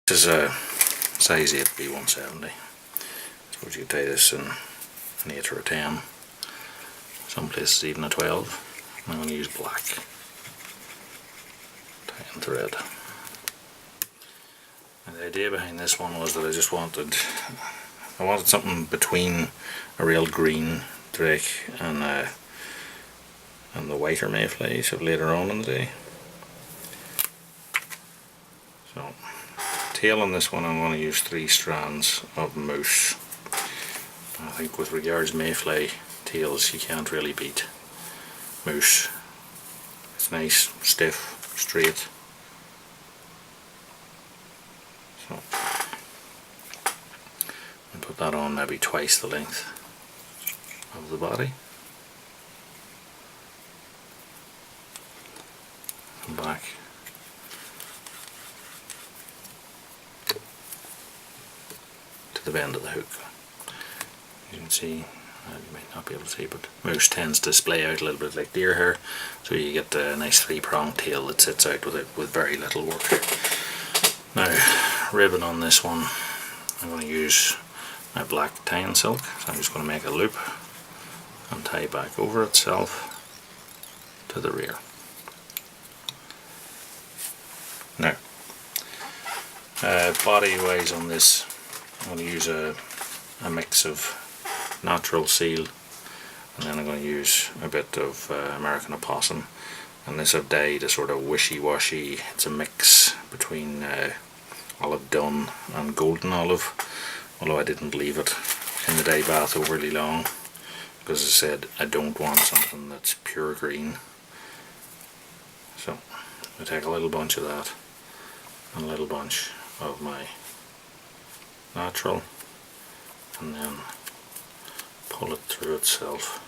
This is a size 8B 170. Suppose you could tie this in an 8 or a 10. Some places even a 12. I'm going to use black. Tie and thread. And the idea behind this one was that I wanted something between a real green drake and the whiter mayflies of later on in the day. So, tail on this one I'm going to use 3 strands of mousse. I think with regards to mayfly tails you can't really beat mousse. It's nice, stiff, straight. So, and put that on maybe twice the length of the body. And back. To the bend of the hook. You can see, you might not be able to see, but mousse tends to splay out a little bit like deer hair, so you get a nice 3-pronged tail that sits out with very little work. Now, ribbon on this one, I'm going to use my black tying silk, so I'm just going to make a loop and tie back over itself to the rear. Now, body wise on this, I'm going to use a mix of natural seal, and then I'm going to use a bit of American opossum, and this I've dyed a sort of wishy washy. It's a mix between olive dun and golden olive, although I didn't leave it in the dye bath overly long because I said I don't want something that's pure green. So I take a little bunch of that and a little bunch of my natural, and then pull it through itself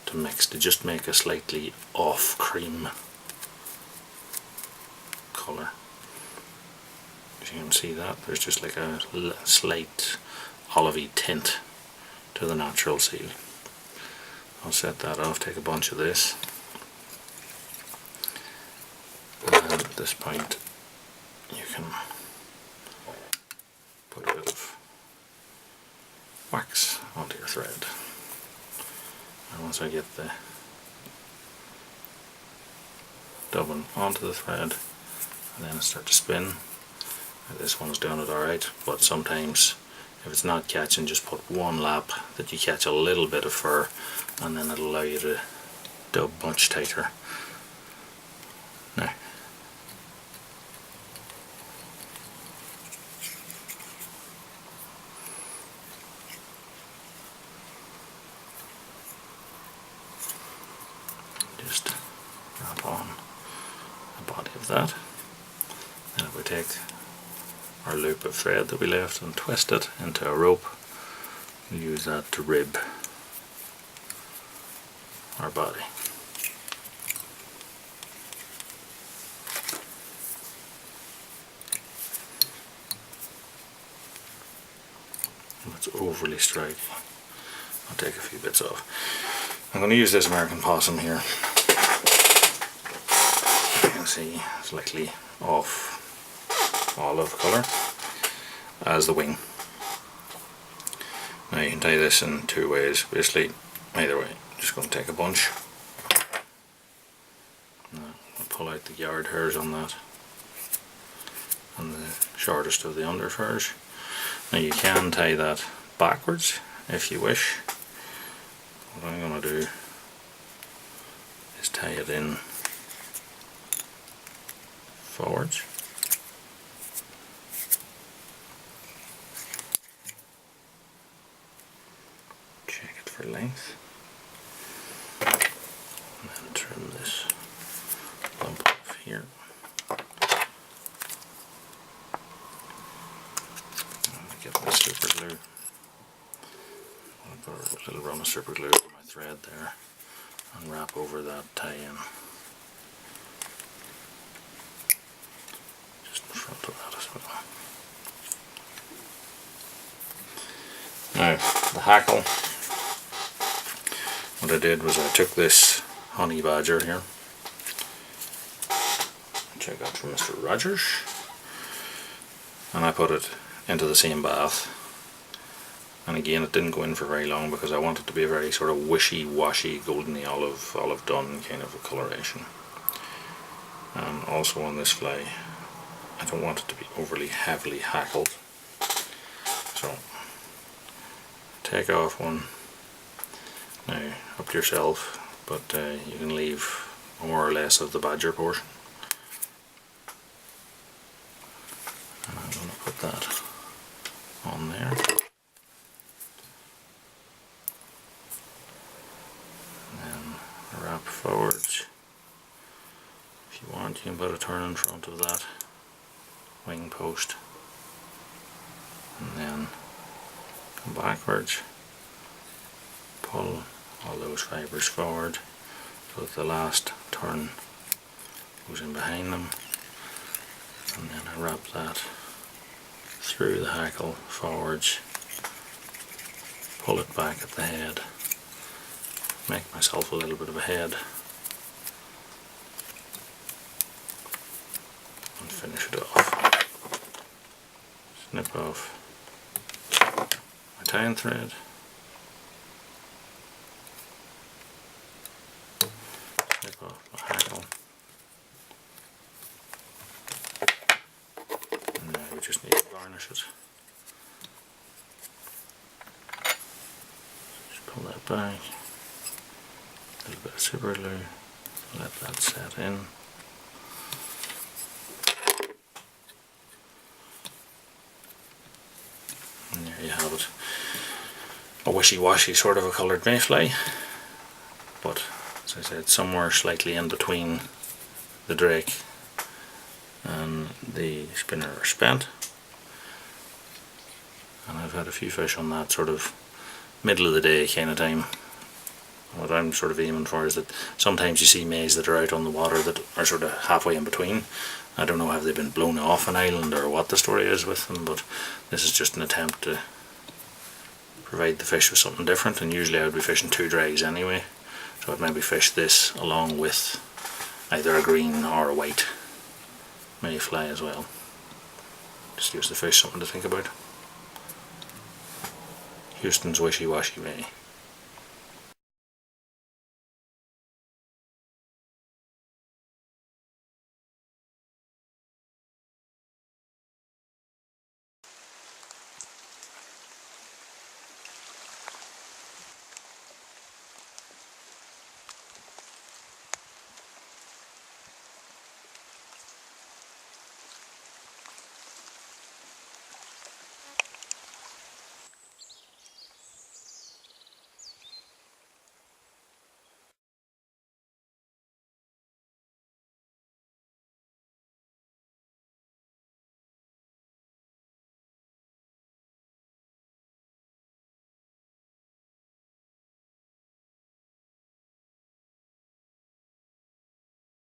to mix, to just make a slightly off cream colour. As you can see that there's just like a slight olivey tint to the natural seal. I'll set that off, take a bunch of this, and at this point you can put a bit of wax onto your thread, and once I get the dubbing onto the thread, and then start to spin. This one's doing it alright, but sometimes if it's not catching, just put one lap that you catch a little bit of fur, and then it'll allow you to dub much tighter. Now, just wrap on the body of that. Then if we take our loop of thread that we left and twist it into a rope, we'll use that to rib our body. If it's overly striking, I'll take a few bits off. I'm going to use this American possum here. You can see slightly off olive colour as the wing. Now you can tie this in 2 ways, basically either way. Just going to take a bunch. Now I'll pull out the yard hairs on that and the shortest of the under furs. Now you can tie that backwards if you wish. What I'm going to do is tie it in forwards. Check it for length. And then trim this lump off here. And get my super glue. I'll put a little run of super glue over my thread there and wrap over that tie-in. Just in front of that as well. Now, the hackle. What I did was I took this honey badger here, which I got from Mr. Rogers, and I put it into the same bath. And again, it didn't go in for very long because I want it to be a very sort of wishy-washy, goldeny olive dun kind of a coloration. And also on this fly, I don't want it to be overly heavily hackled. So take off one. Now, up to yourself, but you can leave more or less of the badger portion. And I'm going to put that on there. Wrap forwards. If you want, you can put a turn in front of that wing post, and then come backwards, pull all those fibres forward so that the last turn goes in behind them, and then I wrap that through the hackle forwards, pull it back at the head, make myself a little bit of a head, and finish it off. Snip off my tying thread, snip off my hackle, and now we just need to varnish it. Just pull that back. A little bit of super glue, let that set in. And there you have it. A wishy-washy sort of a coloured mayfly, but as I said, somewhere slightly in between the drake and the spinner or spent. And I've had a few fish on that sort of middle of the day kind of time. What I'm sort of aiming for is that sometimes you see mays that are out on the water that are sort of halfway in between. I don't know have they been blown off an island or what the story is with them, but this is just an attempt to provide the fish with something different, and usually I would be fishing two drags anyway, so I'd maybe fish this along with either a green or a white mayfly as well. Just gives the fish something to think about. Houston's Wishy Washy May.